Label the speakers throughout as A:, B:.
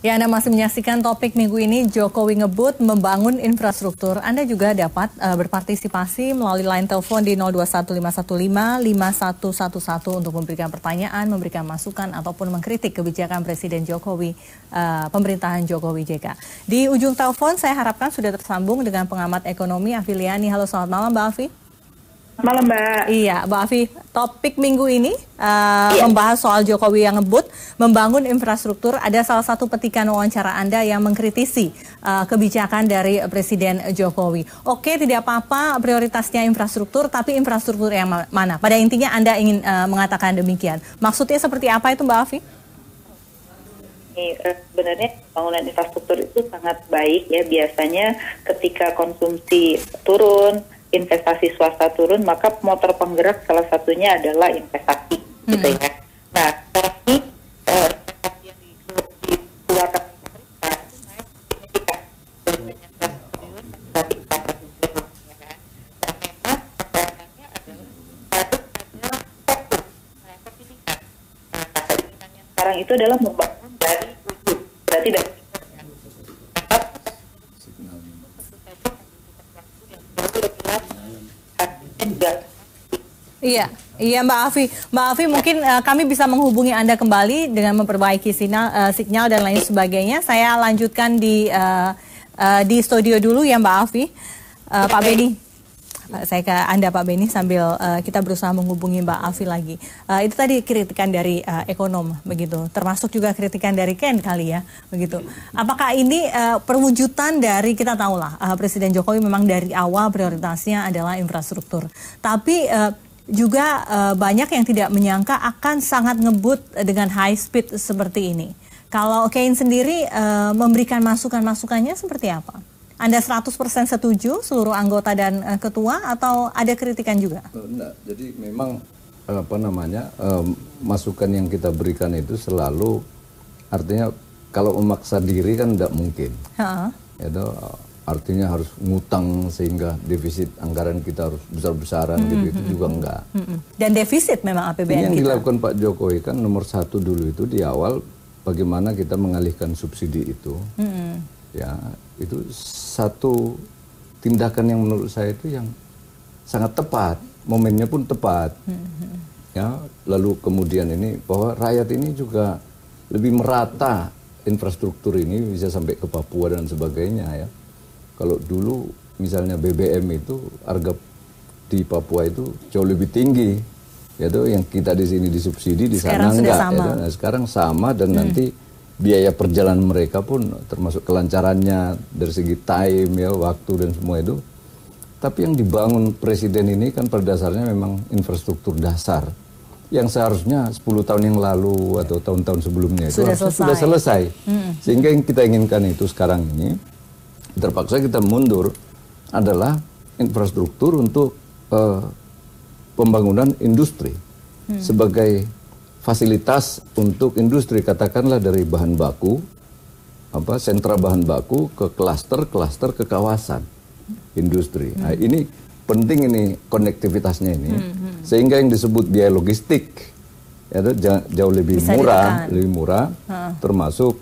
A: Ya, Anda masih menyaksikan topik minggu ini, Jokowi ngebut membangun infrastruktur. Anda juga dapat berpartisipasi melalui line telepon di 0215155111 untuk memberikan pertanyaan, memberikan masukan, ataupun mengkritik kebijakan Presiden Jokowi, pemerintahan Jokowi JK. Di ujung telepon saya harapkan sudah tersambung dengan pengamat ekonomi Afiliani. Halo, selamat malam Mbak Afi.
B: Malam Mbak.
A: Iya, Mbak Afi, topik minggu ini membahas soal Jokowi yang ngebut membangun infrastruktur. Ada salah satu petikan wawancara Anda yang mengkritisi kebijakan dari Presiden Jokowi. Oke, tidak apa-apa prioritasnya infrastruktur, tapi infrastruktur yang mana? Pada intinya Anda ingin mengatakan demikian. Maksudnya seperti apa itu Mbak Afi?
B: Sebenarnya pembangunan infrastruktur itu sangat baik ya. Biasanya ketika konsumsi turun, investasi swasta turun, maka motor penggerak salah satunya adalah investasi, gitu ya. Nah, tapi investasi yang dikeluarkan sekarang itu adalah membangun dari ujung, berarti dari
A: Iya Mbak Afi. Mbak Afi, mungkin kami bisa menghubungi Anda kembali dengan memperbaiki sinyal dan lain sebagainya. Saya lanjutkan di studio dulu ya Mbak Afi. Pak Beni, saya ke Anda Pak Beni sambil kita berusaha menghubungi Mbak Afi lagi. Itu tadi kritikan dari ekonom begitu, termasuk juga kritikan dari Ken kali ya begitu. Apakah ini perwujudan dari, kita tahulah Presiden Jokowi memang dari awal prioritasnya adalah infrastruktur, tapi juga banyak yang tidak menyangka akan sangat ngebut dengan high speed seperti ini. Kalau Ken sendiri memberikan masukannya seperti apa? Anda 100% setuju seluruh anggota dan ketua, atau ada kritikan juga?
C: Enggak, jadi memang masukan yang kita berikan itu selalu, artinya kalau memaksa diri kan tidak mungkin. Itu artinya harus ngutang sehingga defisit anggaran kita harus besar-besaran gitu, itu juga enggak.
A: Dan defisit memang APBN
C: yang
A: kita.
C: dilakukan Pak Jokowi kan nomor satu dulu itu di awal, bagaimana kita mengalihkan subsidi itu. Ya, itu satu tindakan yang menurut saya itu yang sangat tepat, momennya pun tepat. Ya, lalu kemudian ini bahwa rakyat ini juga lebih merata infrastruktur ini bisa sampai ke Papua dan sebagainya ya. Kalau dulu misalnya BBM itu harga di Papua itu jauh lebih tinggi, yaitu yang kita di sini disubsidi, di sana enggak. Ya, nah, sekarang sama, dan nanti biaya perjalanan mereka pun termasuk kelancarannya dari segi time ya, waktu dan semua itu. Tapi yang dibangun Presiden ini kan pada dasarnya memang infrastruktur dasar yang seharusnya 10 tahun yang lalu atau tahun-tahun sebelumnya itu sudah selesai. Sehingga yang kita inginkan itu sekarang ini terpaksa kita mundur adalah infrastruktur untuk pembangunan industri sebagai fasilitas untuk industri, katakanlah dari bahan baku, sentra bahan baku ke klaster ke kawasan industri. Nah, ini penting, ini konektivitasnya ini, sehingga yang disebut biaya logistik ya, jauh lebih murah, termasuk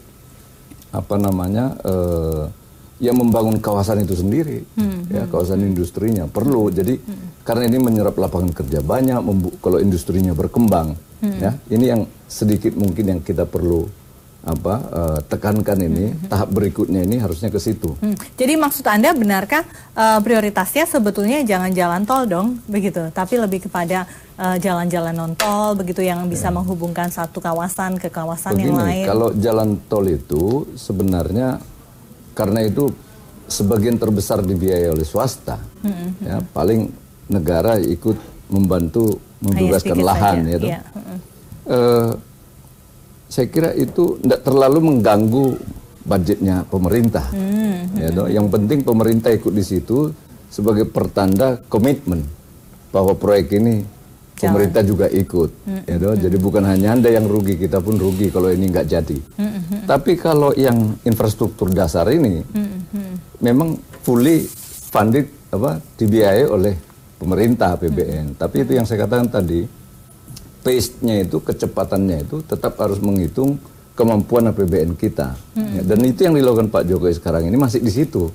C: yang membangun kawasan itu sendiri, ya, kawasan industrinya perlu. Jadi karena ini menyerap lapangan kerja banyak, kalau industrinya berkembang, ya, ini yang sedikit mungkin yang kita perlu tekankan ini. Tahap berikutnya ini harusnya ke situ.
A: Jadi maksud Anda, benarkah prioritasnya sebetulnya jangan jalan tol dong, begitu, tapi lebih kepada jalan-jalan non tol begitu yang bisa menghubungkan satu kawasan ke kawasan yang lain?
C: Kalau jalan tol itu sebenarnya karena itu sebagian terbesar dibiayai oleh swasta, ya, paling negara ikut membantu membebaskan lahan, gitu. Saya kira itu tidak terlalu mengganggu budgetnya pemerintah. Yang penting pemerintah ikut di situ sebagai pertanda komitmen bahwa proyek ini pemerintah juga ikut. Jadi bukan hanya Anda yang rugi, kita pun rugi kalau ini nggak jadi. Tapi kalau yang infrastruktur dasar ini memang fully funded, dibiayai oleh pemerintah APBN. Tapi itu yang saya katakan tadi, pace-nya itu, kecepatannya itu tetap harus menghitung kemampuan APBN kita. Ya, dan itu yang dilakukan Pak Jokowi sekarang ini masih di situ.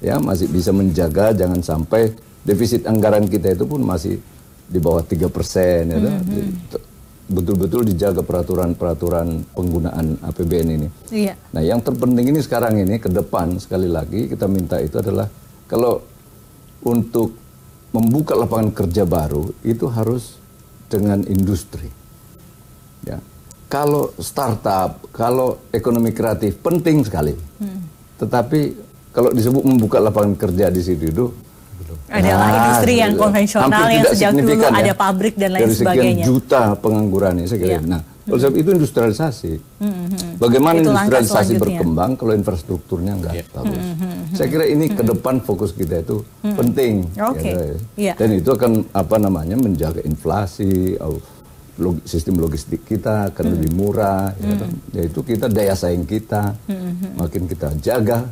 C: Ya, masih bisa menjaga jangan sampai defisit anggaran kita itu pun masih di bawah 3%. Ya, betul-betul dijaga peraturan-peraturan penggunaan APBN ini. Iya. Nah, yang terpenting ini sekarang ini ke depan sekali lagi kita minta itu adalah kalau untuk membuka lapangan kerja baru itu harus dengan industri. Ya. Kalau startup, kalau ekonomi kreatif penting sekali. Tetapi kalau disebut membuka lapangan kerja di situ itu
A: adalah industri yang konvensional yang sejak dulu ada pabrik dan lain sebagainya.
C: Dari sekian juta pengangguran ini saya kira. Nah, oleh sebab itu industrialisasi. Bagaimana itu industrialisasi berkembang kalau infrastrukturnya nggak bagus? Saya kira ini ke depan fokus kita itu penting. Dan itu akan menjaga inflasi, sistem logistik kita akan lebih murah, yaitu kita daya saing kita makin kita jaga,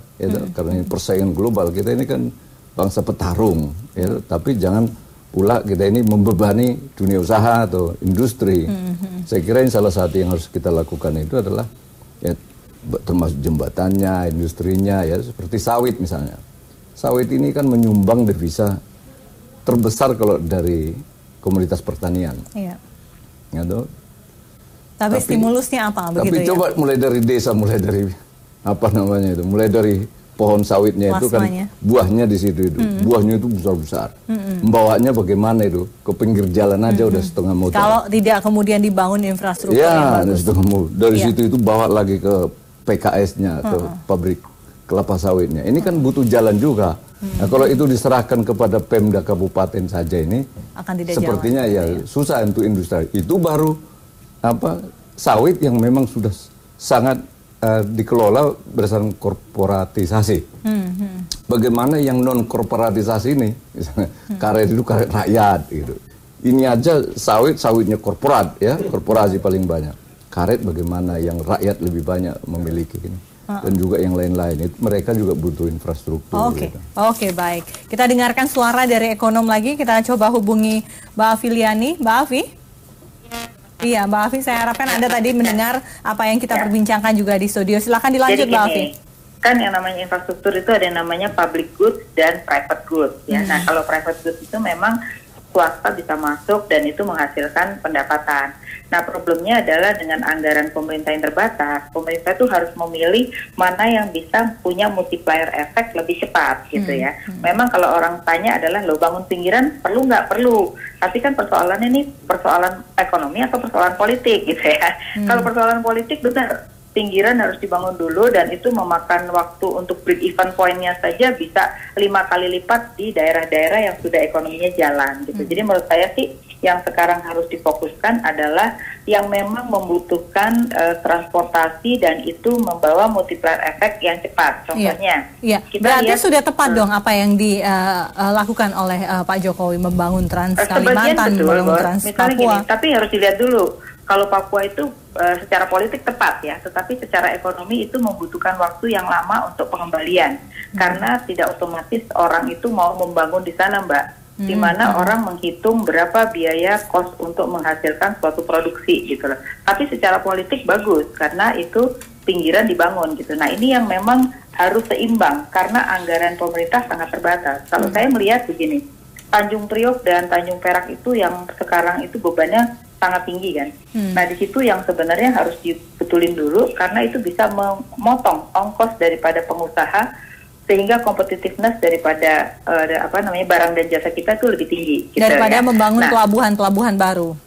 C: karena persaingan global kita ini kan bangsa petarung, tapi jangan pula kita ini membebani dunia usaha atau industri. Saya kira ini salah satu yang harus kita lakukan itu adalah termasuk jembatannya, industrinya, seperti sawit misalnya. Sawit ini kan menyumbang devisa terbesar kalau dari komoditas pertanian. Iya.
A: Tapi stimulusnya apa?
C: Tapi coba mulai dari desa, mulai dari mulai dari pohon sawitnya itu kan buahnya di situ itu, buahnya itu besar-besar. Membawanya bagaimana itu? Ke pinggir jalan aja udah setengah motor.
A: Kalau tidak kemudian dibangun infrastruktur yang bagus.
C: Dari situ itu bawa lagi ke PKS-nya, ke pabrik kelapa sawitnya. Ini kan butuh jalan juga. Nah, kalau itu diserahkan kepada Pemda Kabupaten saja ini, sepertinya susah untuk industri. Itu baru sawit yang memang sudah sangat dikelola berdasarkan korporatisasi. Bagaimana yang non korporatisasi ini, misalnya karet itu karet rakyat gitu. Ini aja sawitnya korporat korporasi paling banyak. Karet bagaimana yang rakyat lebih banyak memiliki ini. Dan juga yang lain-lain itu mereka juga butuh infrastruktur.
A: Oke, baik. Kita dengarkan suara dari ekonom lagi. Kita coba hubungi Mbak Afiliani. Mbak Afi? Iya, Mbak Afi, saya harapkan Anda tadi mendengar apa yang kita perbincangkan juga di studio. Silakan dilanjut, Mbak Afi.
B: Kan yang namanya infrastruktur itu ada yang namanya public goods dan private goods. Nah, kalau private goods itu memang swasta bisa masuk dan itu menghasilkan pendapatan. Nah, problemnya adalah dengan anggaran pemerintah yang terbatas, pemerintah itu harus memilih mana yang bisa punya multiplier efek lebih cepat gitu ya. Memang kalau orang tanya adalah lo bangun pinggiran perlu nggak? Perlu. Tapi kan persoalannya ini persoalan ekonomi atau persoalan politik gitu ya. Kalau persoalan politik benar, pinggiran harus dibangun dulu dan itu memakan waktu untuk break even point-nya saja bisa 5 kali lipat di daerah-daerah yang sudah ekonominya jalan gitu. Jadi menurut saya sih yang sekarang harus difokuskan adalah yang memang membutuhkan transportasi dan itu membawa multiplier efek yang cepat. Contohnya,
A: berarti sudah tepat dong apa yang dilakukan oleh Pak Jokowi membangun Trans Kalimantan, membangun Trans Papua.
B: Tapi harus dilihat dulu. Kalau Papua itu secara politik tepat ya, tetapi secara ekonomi itu membutuhkan waktu yang lama untuk pengembalian. Karena tidak otomatis orang itu mau membangun di sana, Mbak. Di mana orang menghitung berapa biaya kos untuk menghasilkan suatu produksi gitu loh. Tapi secara politik bagus karena itu pinggiran dibangun gitu. Nah, ini yang memang harus seimbang karena anggaran pemerintah sangat terbatas. Kalau saya melihat begini, Tanjung Priok dan Tanjung Perak itu yang sekarang itu bebannya sangat tinggi kan. Nah, di situ yang sebenarnya harus dibetulin dulu karena itu bisa memotong ongkos daripada pengusaha sehingga competitiveness daripada barang dan jasa kita itu lebih tinggi gitu,
A: daripada membangun pelabuhan-pelabuhan baru.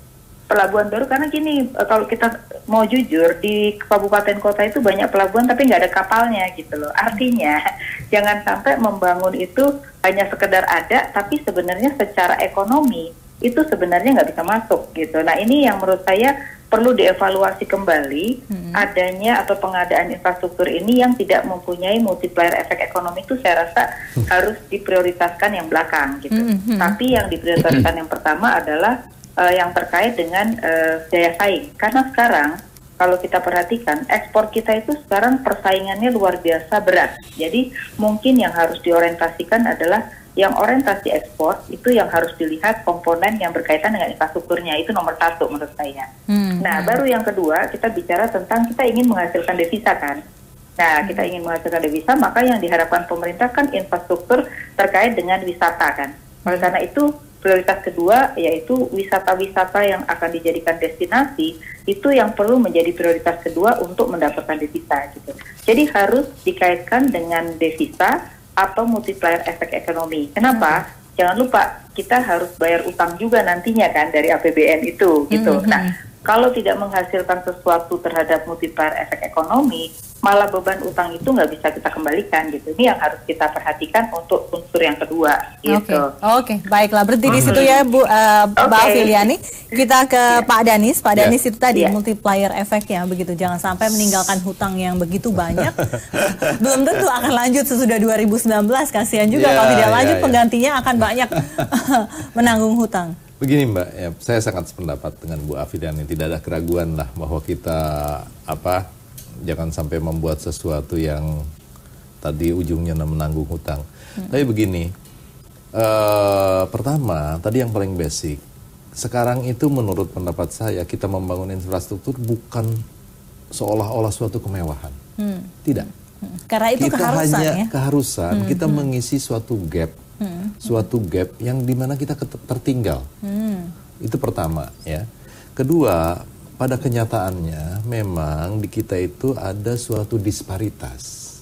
B: Pelabuhan baru karena gini, kalau kita mau jujur di kabupaten kota itu banyak pelabuhan tapi nggak ada kapalnya gitu loh. Artinya jangan sampai membangun itu hanya sekedar ada tapi sebenarnya secara ekonomi itu sebenarnya nggak bisa masuk gitu. Nah, ini yang menurut saya perlu dievaluasi kembali adanya atau pengadaan infrastruktur ini yang tidak mempunyai multiplier efek ekonomi itu saya rasa harus diprioritaskan yang belakang gitu. Tapi yang diprioritaskan yang pertama adalah yang terkait dengan daya saing. Karena sekarang kalau kita perhatikan ekspor kita itu sekarang persaingannya luar biasa berat. Jadi mungkin yang harus diorientasikan adalah yang orientasi ekspor itu yang harus dilihat komponen yang berkaitan dengan infrastrukturnya, itu nomor satu menurut saya. Nah, baru yang kedua kita bicara tentang kita ingin menghasilkan devisa kan. Nah, kita ingin menghasilkan devisa, maka yang diharapkan pemerintah kan infrastruktur terkait dengan wisata kan. Oleh karena itu prioritas kedua yaitu wisata-wisata yang akan dijadikan destinasi itu yang perlu menjadi prioritas kedua untuk mendapatkan devisa gitu. Jadi harus dikaitkan dengan devisa atau multiplier efek ekonomi. Kenapa? Jangan lupa kita harus bayar utang juga nantinya kan dari APBN itu gitu. Nah, kalau tidak menghasilkan sesuatu terhadap multiplier efek ekonomi, malah beban utang itu nggak bisa kita kembalikan gitu. Ini yang harus kita perhatikan untuk unsur yang kedua gitu.
A: Oke, baiklah, berhenti di situ ya Bu Mbak Afiliani. Kita ke Pak Danis. Pak Danis itu tadi multiplier efeknya begitu. Jangan sampai meninggalkan hutang yang begitu banyak. Belum tentu akan lanjut sesudah 2019. Kasihan juga kalau tidak lanjut penggantinya akan banyak menanggung hutang.
D: Begini Mbak, ya, saya sangat sependapat dengan Bu Afiliani. Tidak ada keraguan lah bahwa kita jangan sampai membuat sesuatu yang tadi ujungnya menanggung hutang. Tapi begini, pertama tadi yang paling basic. Sekarang itu menurut pendapat saya kita membangun infrastruktur bukan seolah-olah suatu kemewahan. Tidak.
A: Karena itu
D: kita
A: keharusan
D: hanya
A: ya.
D: keharusan, kita mengisi suatu gap. Suatu gap yang dimana kita tertinggal. Itu pertama ya. Kedua, pada kenyataannya memang di kita itu ada suatu disparitas.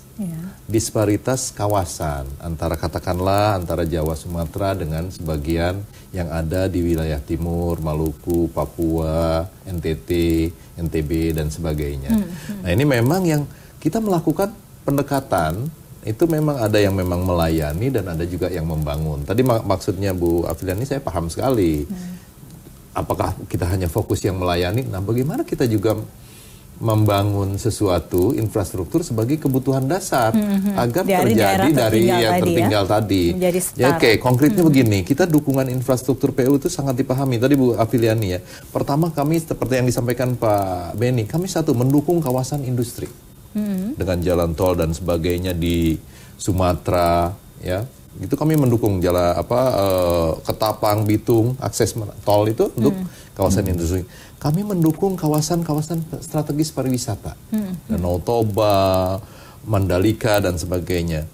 D: Disparitas kawasan katakanlah antara Jawa Sumatera dengan sebagian yang ada di wilayah timur, Maluku, Papua, NTT, NTB dan sebagainya. Nah, ini memang yang kita melakukan pendekatan itu memang ada yang memang melayani dan ada juga yang membangun. Tadi maksudnya Bu Afiliani saya paham sekali. Apakah kita hanya fokus yang melayani? Nah, bagaimana kita juga membangun sesuatu infrastruktur sebagai kebutuhan dasar agar terjadi dari yang tertinggal tadi. Ya, oke, konkretnya begini, kita dukungan infrastruktur PU itu sangat dipahami. Tadi Bu Afiliani ya. Pertama kami seperti yang disampaikan Pak Beni, kami mendukung kawasan industri. Dengan jalan tol dan sebagainya di Sumatera ya itu kami mendukung jalan Ketapang, Bitung, akses tol itu untuk kawasan industri. Kami mendukung kawasan-kawasan strategis pariwisata, Danau Toba, Mandalika dan sebagainya.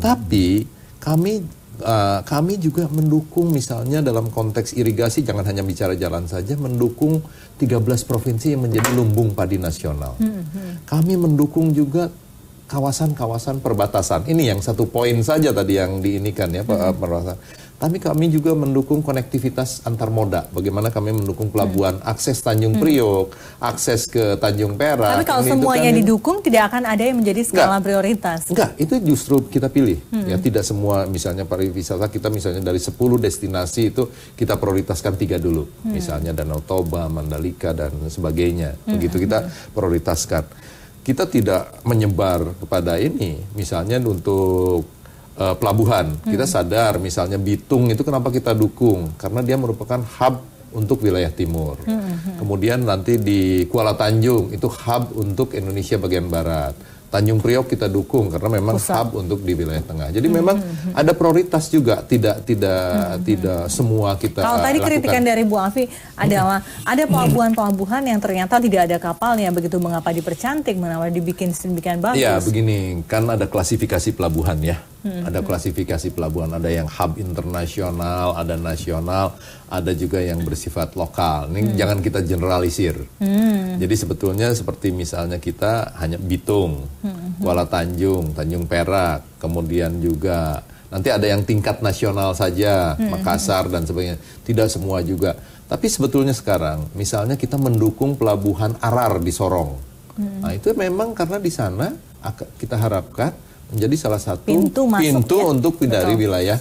D: Tapi kami juga mendukung misalnya dalam konteks irigasi, jangan hanya bicara jalan saja, mendukung 13 provinsi yang menjadi lumbung padi nasional. Kami mendukung juga kawasan-kawasan perbatasan. Ini yang satu poin saja tadi yang diinikan ya, perbatasan. Tapi kami juga mendukung konektivitas antar moda. Bagaimana kami mendukung pelabuhan, akses Tanjung Priok, akses ke Tanjung Perak.
A: Tapi kalau semuanya didukung, tidak akan ada yang menjadi skala prioritas.
D: Enggak, itu justru kita pilih. Ya, tidak semua, misalnya pariwisata kita misalnya dari 10 destinasi itu kita prioritaskan 3 dulu. Misalnya Danau Toba, Mandalika, dan sebagainya. Begitu kita prioritaskan. Kita tidak menyebar kepada ini, misalnya untuk pelabuhan. Kita sadar misalnya Bitung itu kenapa kita dukung, karena dia merupakan hub untuk wilayah timur. Kemudian nanti di Kuala Tanjung itu hub untuk Indonesia bagian barat. Tanjung Priok kita dukung karena memang hub untuk di wilayah tengah. Jadi memang ada prioritas juga, tidak semua kita
A: kalau tadi
D: lakukan.
A: kritikan dari Bu Afi adalah ada pelabuhan-pelabuhan yang ternyata tidak ada kapalnya, begitu mengapa dipercantik, mengapa dibikin sedemikian bagus?
D: Ya begini, kan ada klasifikasi pelabuhan ya. Ada klasifikasi pelabuhan, ada yang hub internasional, ada nasional, ada juga yang bersifat lokal. Ini jangan kita generalisir. Jadi sebetulnya seperti misalnya kita hanya Bitung, Kuala Tanjung, Tanjung Perak, kemudian juga nanti ada yang tingkat nasional saja, Makassar dan sebagainya. Tidak semua juga. Tapi sebetulnya sekarang, misalnya kita mendukung pelabuhan Arar di Sorong. Nah itu memang karena di sana kita harapkan menjadi salah satu pintu ya? Untuk dari wilayah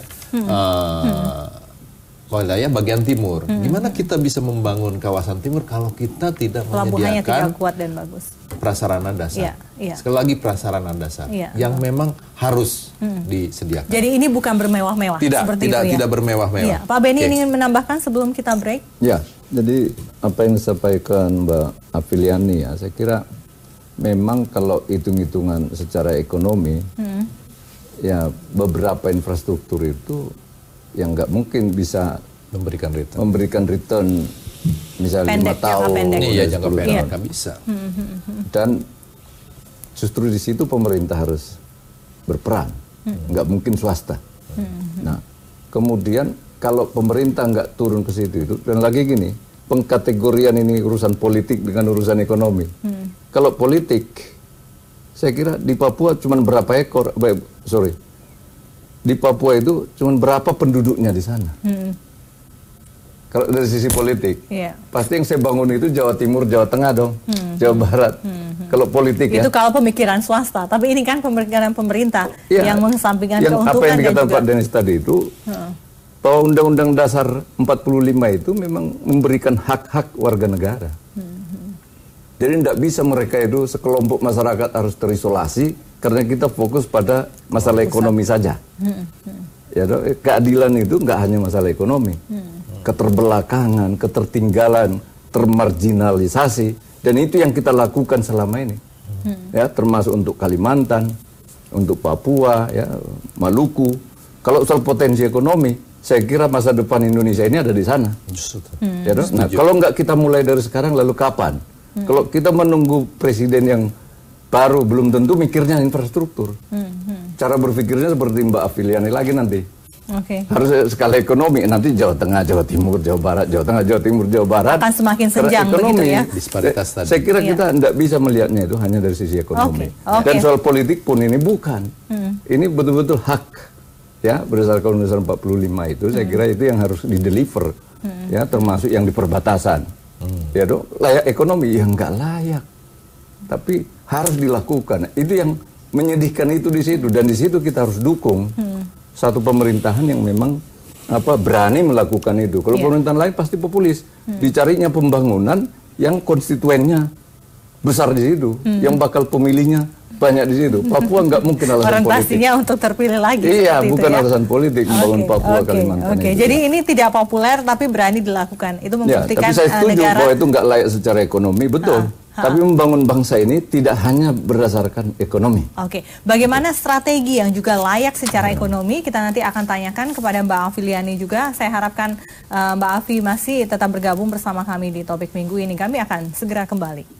D: wilayah bagian timur. Gimana kita bisa membangun kawasan timur kalau kita tidak menyediakan
A: tidak kuat dan bagus.
D: Prasarana dasar. Sekali lagi prasarana dasar yang memang harus disediakan.
A: Jadi ini bukan bermewah-mewah seperti itu ya.
D: Tidak bermewah-mewah.
A: Pak Beni ingin menambahkan sebelum kita break?
C: Ya, jadi apa yang disampaikan Mbak Afiliani ya, saya kira memang kalau hitung-hitungan secara ekonomi, ya beberapa infrastruktur itu yang nggak mungkin bisa
D: memberikan return
C: misalnya 5 tahun,
D: iya jangka pendek nggak bisa.
C: Dan justru di situ pemerintah harus berperan, nggak mungkin swasta. Nah, kemudian kalau pemerintah nggak turun ke situ itu, dan lagi gini, pengkategorian ini urusan politik dengan urusan ekonomi. Kalau politik, saya kira di Papua cuma berapa ekor, di Papua itu cuma berapa penduduknya di sana. Kalau dari sisi politik, pasti yang saya bangun itu Jawa Timur, Jawa Tengah dong, Jawa Barat. Kalau politik
A: itu kalau pemikiran swasta, tapi ini kan pemikiran pemerintah yang mengesampingkan keuntungan.
C: Apa yang dikatakan Pak Denis tadi itu, bahwa Undang-Undang Dasar 45 itu memang memberikan hak-hak warga negara. Jadi tidak bisa mereka itu sekelompok masyarakat harus terisolasi karena kita fokus pada masalah ekonomi saja. Ya, keadilan itu nggak hanya masalah ekonomi. Keterbelakangan, ketertinggalan, termarginalisasi, dan itu yang kita lakukan selama ini, ya termasuk untuk Kalimantan, untuk Papua, ya Maluku. Kalau soal potensi ekonomi, saya kira masa depan Indonesia ini ada di sana. Ya, nah, kalau nggak kita mulai dari sekarang, lalu kapan? Kalau kita menunggu presiden yang baru, belum tentu mikirnya infrastruktur. Cara berpikirnya seperti Mbak Afiliani lagi nanti. Harus skala ekonomi, nanti Jawa Tengah, Jawa Timur, Jawa Barat, Jawa Tengah, Jawa Timur, Jawa Barat
A: akan semakin senjang begitu ya.
D: Disparitas tadi.
C: Saya kira kita tidak bisa melihatnya itu hanya dari sisi ekonomi. Dan soal politik pun ini bukan. Ini betul-betul hak, ya berdasarkan Undang-Undang 45 itu. Saya kira itu yang harus dideliver, ya termasuk yang di perbatasan. Ya dong, layak ekonomi yang nggak layak, tapi harus dilakukan. Itu yang menyedihkan itu di situ, dan di situ kita harus dukung. Satu pemerintahan yang memang berani melakukan itu. Kalau pemerintahan lain pasti populis, dicarinya pembangunan yang konstituennya besar di situ, yang bakal pemilihnya banyak di situ. Papua nggak mungkin alasan politik.
A: Orientasinya untuk terpilih lagi.
C: Iya, bukan alasan politik membangun Papua, Kalimantan.
A: Jadi ini tidak populer tapi berani dilakukan. Itu membuktikan
C: tapi saya setuju bahwa itu nggak layak secara ekonomi, betul. Tapi membangun bangsa ini tidak hanya berdasarkan ekonomi.
A: Bagaimana strategi yang juga layak secara ekonomi? Kita nanti akan tanyakan kepada Mbak Afiliani juga. Saya harapkan Mbak Afi masih tetap bergabung bersama kami di Topik Minggu ini. Kami akan segera kembali.